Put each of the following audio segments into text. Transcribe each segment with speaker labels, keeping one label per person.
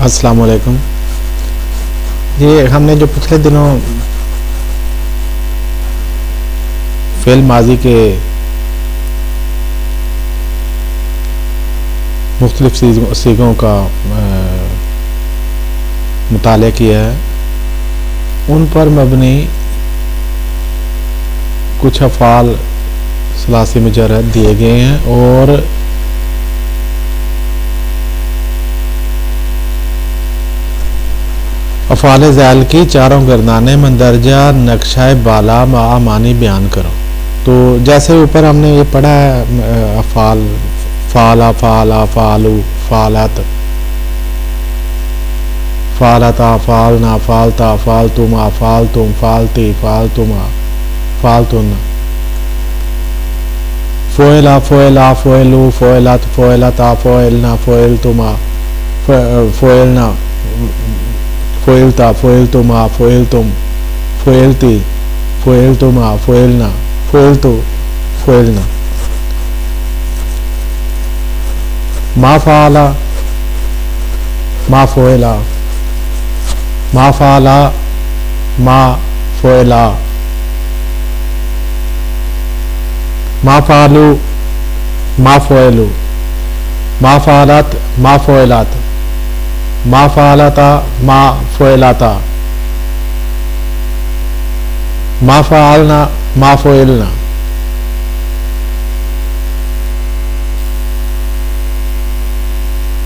Speaker 1: अस्सलाम वालेकुम। ये हमने जो पिछले दिनों फेल माजी के मुख्तलिफ सीगों का मुताला किया है, उन पर मबनी कुछ अफ़ाल सलासी मुजर्रद दिए गए हैं और अफ़ाल ज़ैल की चारों गर्दाने मंदरजा नक्शा बाला मानी बयान करो। तो जैसे ऊपर हमने ये पढ़ा है अफ़ाल, फ़ाला फ़ाला फ़ालू फ़ालत फ़ालता फ़ालना फ़ालता फ़ालतुमा फ़ालतुम फ़ालती फ़ालतुमा फ़ालतुन फ़ोएला फ़ोएला फ़ोएलू फ़ोएलत फ़ोएलता फ़ोएलना फ़ोएलतुमा फ़ोएलना फ़ोएलता फ़ोएलतुमा फ़ोएलतुम फ़ोएलती फ़ोएलतुमा फ़ोएलना फ़ोएलतु फ़ोएलना मा फ़ाला मा फ़ोएला मा फ़ाला मा फ़ोएला मा फ़ालू मा फ़ोएलू मा फ़ालत मा फ़ोएलत मा फ़ालता मा फ़ोएलता मा फ़ालना मा फ़ोएलना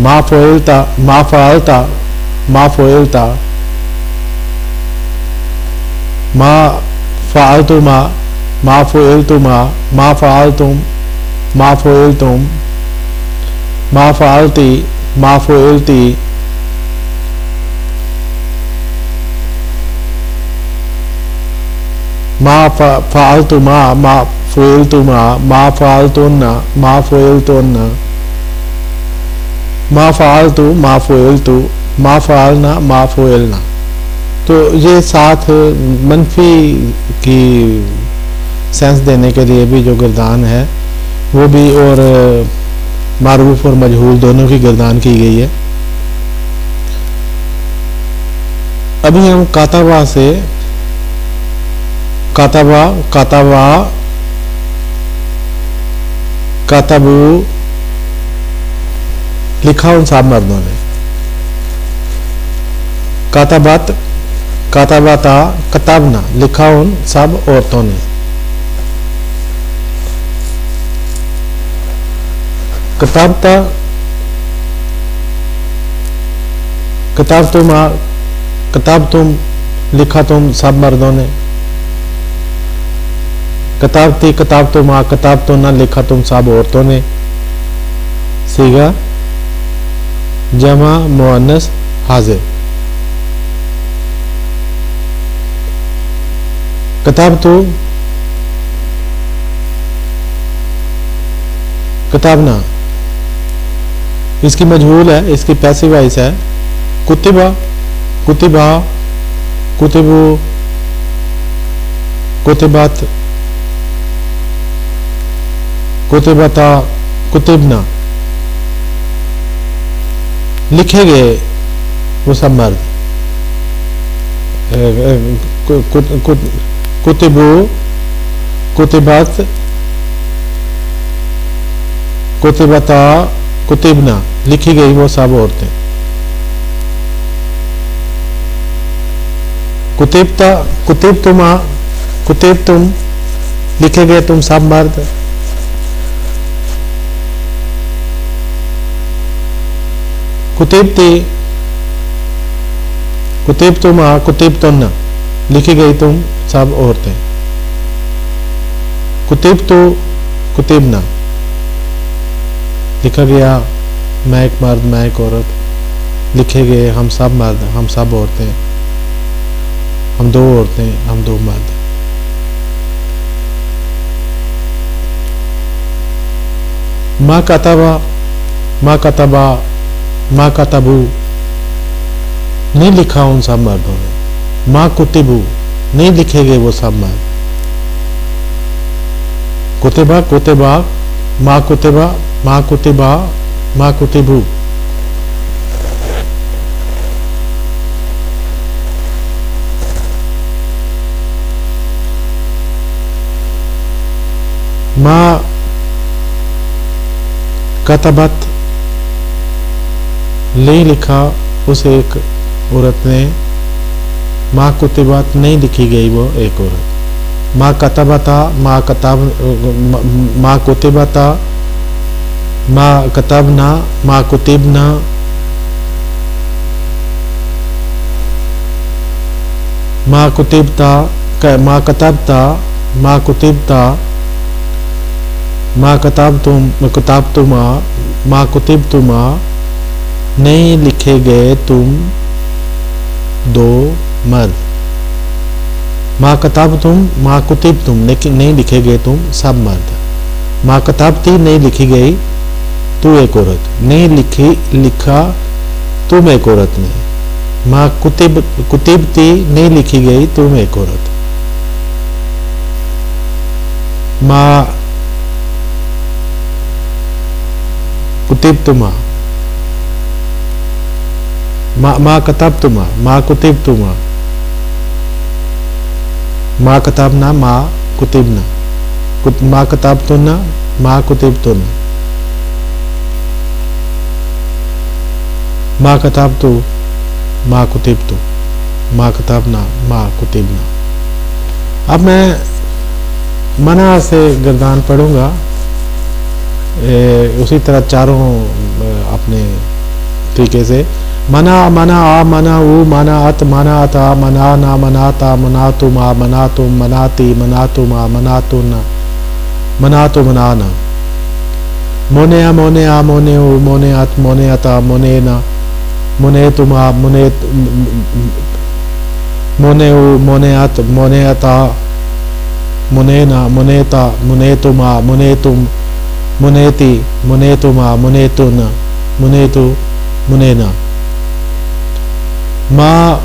Speaker 1: मा फ़ोएलता मा फ़ालता मा फ़ोएलता मा फ़ालतुमा मा फ़ोएलतुमा मा फ़ालतुम मा फ़ोएलतुम मा फ़ालती मा फ़ोएलती मा फ़ालतुमा मा फ़ोएलतुमा मा फ़ालतुन्ना मा फ़ोएलतुन्ना मा फ़ालतु मा फ़ोएलतु मा फ़ालना मा फ़ोएलना। तो ये साथ मनफी की सेंस देने के लिए भी जो गर्दान है वो भी, और मारूफ और मजहूल दोनों की गर्दान की गई है। अभी हम कातबा से कातबा कातबा कातबू लिखा उन सब मर्दों ने, कातबत कातबता कतबना लिखा उन सब औरतों ने, कतबता कतबतुमा कतबतुम लिखा तुम सब मर्दों ने, कताबती कताबतुमा कताबतुन्ना लिखा तुम सब औरतों ने। सीगा जमा मुअन्नस हाजिर। कताबतु कताबना इसकी मजहूल है, इसकी पैसिव वॉइस है। कुतिबा कुतिबा कुतिबु कुतिबत कुतिबता कुतिबना लिखे गए वो सब मर्द। कुतिबु कुतिबत कुतिबता कुतिबना लिखी गई वो सब औरतें। कुतिबता कुतिबतुमा कुतिबतुम लिखे गए तुम सब मर्द। कुतिबती कुतिबतुमा कुतिबतुन्ना लिखी गई तुम सब औरतें। कुतिबतु कुतिबना लिखा गया मैं एक मर्द मैं एक औरत, लिखे गए हम सब मर्द हम सब औरतें, हम दो औरतें हम दो मर्द। मा कतबा मा कतबा मा कतबू नहीं लिखा उन सब मर्दों ने। मा कुतिबू नहीं लिखे गए वो सब मर्द। कुतिबा कुतिबा मा कुतिबा मा कुतिबा मा कुतिबू माँ कतबत नहीं लिखा उस एक औरत ने, माँ कुतिबत नहीं लिखी गई वो एक औरत। माँ कतबता, माँ कतब, माँ कुतिबता, माँ कतबना, माँ कुतिबना, माँ कुतिबता, माँ कतबता, माँ कुतिबता, माँ कतबतुमा, माँ कुतिबतुमा, नहीं लिखे गए तुम दो मर्द। माँ कतबतुम, माँ कुतिबतुम, लेकिन नहीं लिखे गए तुम सब मर्द। माँ कतबती, नहीं लिखी गई तू एक औरत, नहीं लिखा तुम एक औरत ने। माँ कुतिबती, नहीं लिखी गई तुम एक औरत। माँ कुतिबतुमा, माँ कतबतुमा, माँ कुतिबतुमा, माँ कतबना, माँ कुतिबना, माँ कतबतुना, माँ कुतिबतुना, माँ कतबतु, माँ कुतिबतु, माँ कतबना, माँ कुतिबना। अब मैं मना से गर्दान पढ़ूंगा, उसी तरह चारों अपने तरीके से। मना मना आ मना उ मना अत मना अता मना ना मनाता मनातु मा मनातुम मनाती मनातु मा मनातु न मनातु मनाना। मोने आ मोने आ मोने उ मोने अत मोने अता मोने ना मोने तुमा मोने मोने उ मोने अत मोने अता मोने ना मोनेता मोने तुमा मोने तुम मुनेति मुनेतुमा मुनेतुन मुनेतु मुनेना। माँ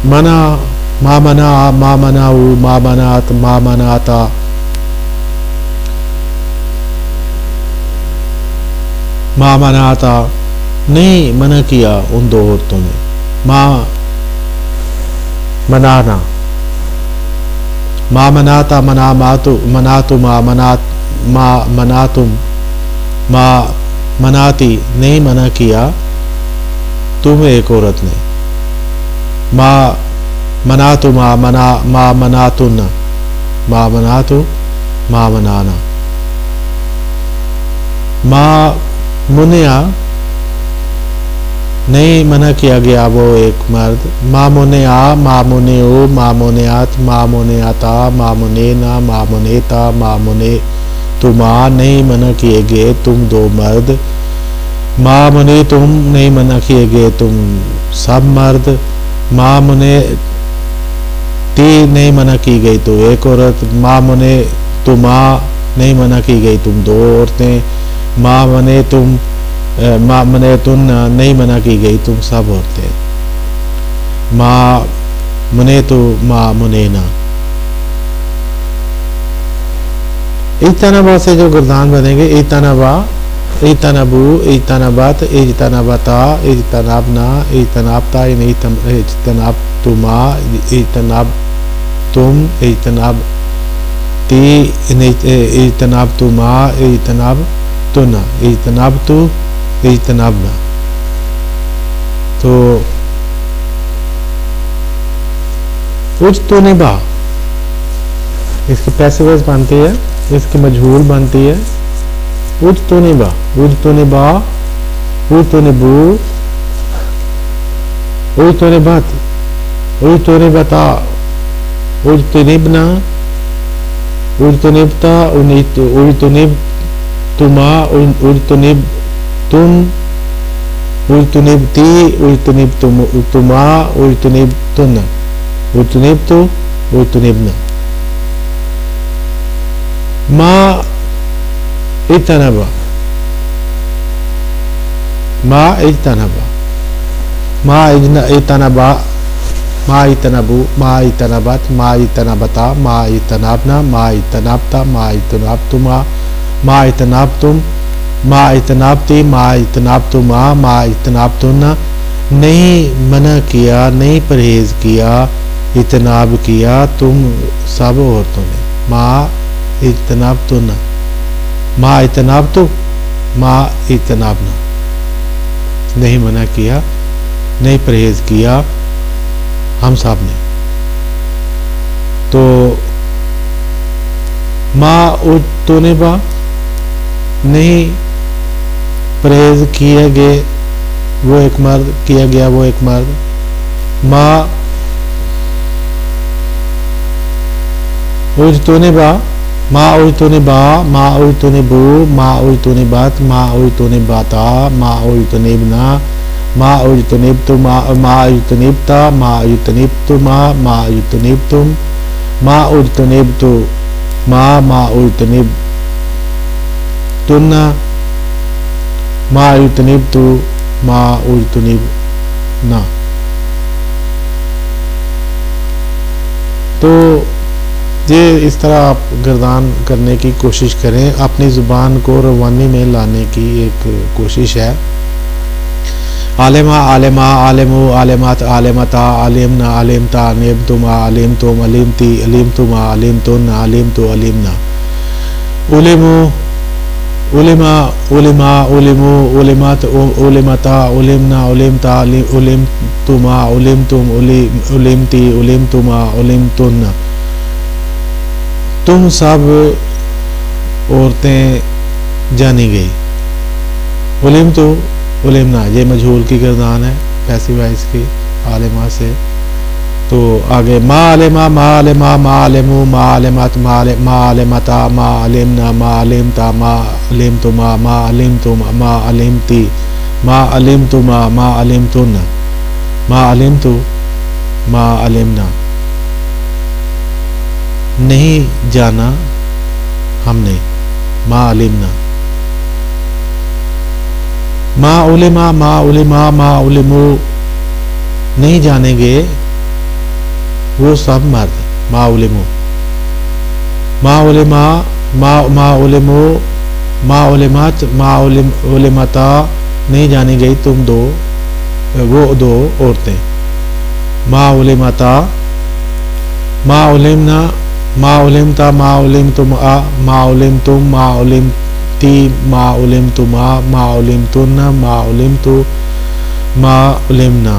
Speaker 1: मना, माँ मना, माँ मनाऊ, माँ मनात, माँ मनाता, माँ मनाता, नहीं मना किया उन दो औरतों ने। माँ मनाना, माँ मनाता मना मातु मनातु माँ मनात, माँ मनातुम, माँ मनाती, नहीं मना किया तुम एक औरत ने। माँ मनातु माँ मना, माँ मनातुन, माँ मनातु, माँ मनाना। माँ मुनिया, नहीं मना किया गया वो एक मर्द। माँ मुने आ, माँ मुने ओ, माँ मुनेयात, माँ मुनेयाता, माँ मुनेना, माँ मुनेता, माँ मुने तुमा, नहीं मना किए गए तुम दो मर्द। माँ मुने तुम, नहीं मना किए गए तुम सब मर्द। माँ मुने ती, नहीं मना की गई तो एक औरत। माँ मुने तुमा, नहीं मना की गई तुम दो औरतें। माँ मने तुम, माँ मने तुम, नहीं मना की गई तुम सब औरतें। माँ मुने तु, माँ मुनेना। इजतनबा से जो गर्दान बनेंगे, इजतनबा, इजतनबू, इजतनबत, इजतनबता, इजतनबना, इजतनबता, इजतनबतुमा, इजतनबतुम, इजतनबती, इजतनबतुमा, इजतनबतुना, इजतनबतु, इजतनबना। तो उज्तुनिबा इसकी पैसिव वॉइस बनती है, इसकी मजहूल बनती है। उज्तुनिबा, उज्तुनिबा, उज्तुनिबू, उज्तुनिबत, उज्तुनिबता, उज्तुनिबना, उज्तुनिबता, उज्तुनिबतुमा, उज्तुनिबतुन, उज्तुनिबती, उज्तुनिबतुमा, उज्तुनिबतुन, उज्तुनिबतु, उज्तुनिबना। माँ इजतनबा, माँ इजतनबा, माँ इजतनबा, माँ इजतनबू, माँ इजतनबत, माँ इजतनबता, माँ इजतनबना, माँ इजतनबता, माँ इजतनबतुमा, माँ इजतनबतुम, माँ इजतनबती, माँ इजतनबतुमा, माँ इजतनबतुना। नहीं मना किया, नहीं परहेज किया, इजतनाब किया तुम सब औरतों ने। माँ इज्तनाब तो ना, मा इज्तनाब तो, मा इज्तनाब ना, नहीं मना किया, नहीं परहेज किया हम सब ने। तो मा उज्तनिबा, नहीं परहेज किए गए वो एक मर्द, किया गया वो एक मर्द। मा उज्तनिबा, मा उज्तनिबा, मा उज्तनिबू, मा उज्तनिबात, मा उज्तनिबाता, मा उज्तनिबना, मा उज्तनिबतु, मा उज्तनिबता, मा उज्तनिबतुमा, मा उज्तनिबतुम, मा उज्तनिबतु, मा उज्तनिबतुन्ना, मा उज्तनिबतु, मा उज्तनिबना। तो ये इस तरह आप गर्दान करने की कोशिश करें, अपनी ज़ुबान को रवानी में लाने की एक कोशिश है। आलिमा, आलिमा, आलिमु, आलिमत, आलिमता, आलिमना, आलिमता, अलिमतुमा, अलिमतुम, अलिमती, अलिमतुमा, अलिमतुन, अलिमतु, अलिमना। उलिमु, उलिमा, उलिमा, उलिमु, उलिमत, उलिमता, उलिमना, उलिमता, उलिमतुमा, उलिमतुम, उलिमती, उलिमतुमा, उलिमतुन। तुम सब औरतें जानी गई। उलिमतु, उलिमना, ये मजहूल की गर्दान है पैसिव वॉइस की, आलिमा से। तो आगे मा आलिमा, मा आलिमा, मा आलिमु, मा आलिमत, मा आलिमता, मा आलिमना, मा आलिमता, मा आलिमतुमा, मा आलिमतुम, मा आलिमती, मा आलिमतुमा, मा आलिमतुन, मा आलिमतु, मा आलिमना। नहीं जाना हमने, मा आलिमना। मा उलिमा, मा उलिमा, मा उलिमु, नहीं जानेंगे वो सब मर्द। मा उलिमु, मा उलिमा, मा उलिमु, मा उलिमत, मा उलिमता, नहीं जानी गई तुम दो, वो दो औरतें। मा उलिमता, मा उलिमना, मा उलिमता, मा उलिमतुम, मा उलिमतुम, मा उलिमती, मा उलिमतुमा, मा उलिमतुन्ना, मा उलिमतु, मा उलिमना।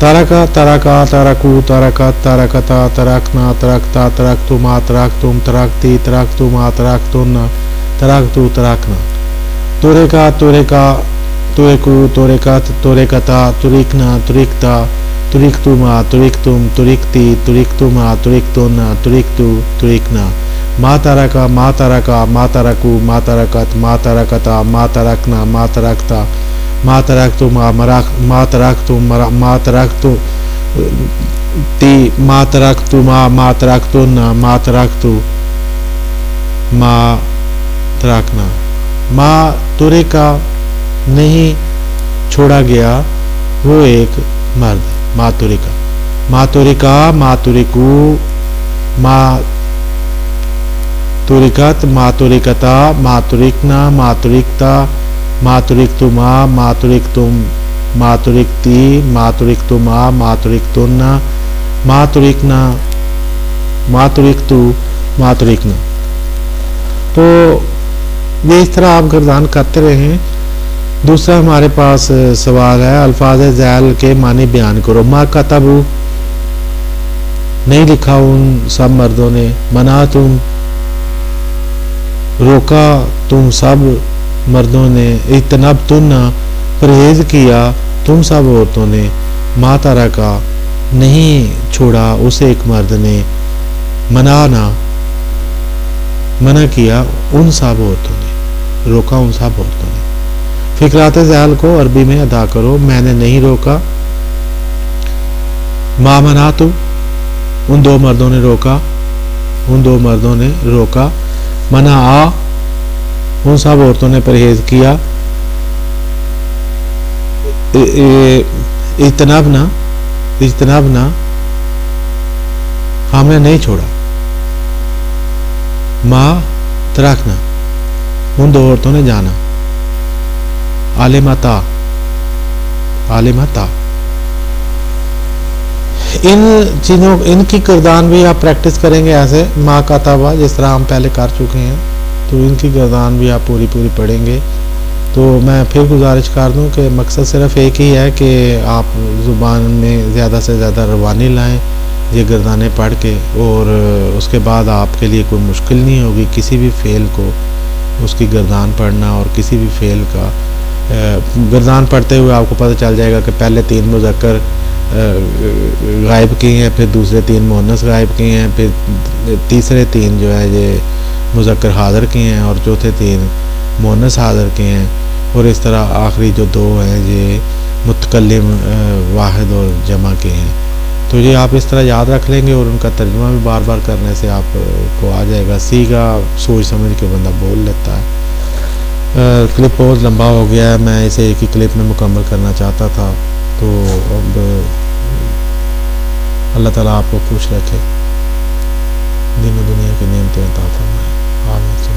Speaker 1: तरका, तरका, तरकु, तरकत, तरकता, तरकना, तरकता, तरकतुमा, तरकतुम, तरकती, तरकतुमा, तरकतुन्ना, तरकतु, तरकना। तुरेका, तुरेका, तुरेकु, तुरेकत, तुरेकता, तुरिकना, तुरिकता, तुरिकतुमा, तुरिकतुम, तुरिकती, तुरिकतुमा, तुरिकतुन्ना, तुरिकतु, तुरिकना। मा तरका, मा तरका, मा तरकु, मा तरकत, मा तरकता, मा तरकना, मा तरकता, मा तरकतुमा, मा तरकतु, मा तरकतु ती, मा तरकतुमा, मा तरकतुन्ना, मा तरकतु, मा तरकना। मा तुरेका, नहीं छोड़ा गया वो एक मर्द। मातुरिका, मातुरिका, मातुरिकु, मातुरिकत, मातुरिकता, मातुरिकना, मातुरिकता, मातुरिकतुमा, मातुरिकतुम, मातुरिकती, मातुरिकतुमा, मातुरिकतुन्ना, मातुरिकना, मातुरिकतु, मातुरिकना। तो ये इस तरह आप गर्दान करते रहें। दूसरा हमारे पास सवाल है, अल्फाज ज़ैल के मानी बयान करो। मा कतबू, नहीं लिखा उन सब मर्दों ने। मना तुम, रोका तुम सब मर्दों ने। इतनब तुन्ना, परहेज किया तुम सब औरतों ने। मा तरका, नहीं छोड़ा उस एक मर्द ने। मनाना, मना किया उन सब औरतों ने, रोका उन सब औरतों ने। फिक्रात ज़ैल को अरबी में अदा करो। मैंने नहीं रोका। मा मना तू, उन दो मर्दों ने रोका, उन दो मर्दों ने रोका। मना आ, उन सब औरतों ने परहेज किया। इज्तनाब ना, इज्तनाब ना, हमने नहीं छोड़ा। मा तराकना, उन दो औरतों ने जाना। आलिमता, आलिमता, इन चीज़ों इनकी गर्दान भी आप प्रैक्टिस करेंगे ऐसे माँ का तबा जिस तरह हम पहले कर चुके हैं, तो इनकी गर्दान भी आप पूरी पूरी पढ़ेंगे। तो मैं फिर गुजारिश कर दूं कि मकसद सिर्फ एक ही है कि आप ज़ुबान में ज़्यादा से ज़्यादा रवानी लाएं ये गर्दानें पढ़ के, और उसके बाद आपके लिए कोई मुश्किल नहीं होगी किसी भी फ़ेल को उसकी गर्दान पढ़ना। और किसी भी फ़ेल का गर्दान पढ़ते हुए आपको पता चल जाएगा कि पहले 3 मुज़क्कर गायब किए हैं, फिर दूसरे 3 मुअन्नस गायब किए हैं, फिर तीसरे 3 जो है ये मुज़क्कर हाज़िर किए हैं, और चौथे 3 मुअन्नस हाज़िर किए हैं, और इस तरह आखिरी जो 2 हैं ये मुतकल्लिम वाहिद और जमा के हैं। तो ये आप इस तरह याद रख लेंगे और उनका तर्जुमा भी बार बार करने से आपको आ जाएगा। सीगा सोच समझ के बंदा बोल लेता है। क्लिप बहुत लंबा हो गया है, मैं इसे एक ही क्लिप में मुकम्मल करना चाहता था। तो अब अल्लाह ताला आपको खुश रखे, दिन दुनिया की नेमतें अता फरमाए। आमीन।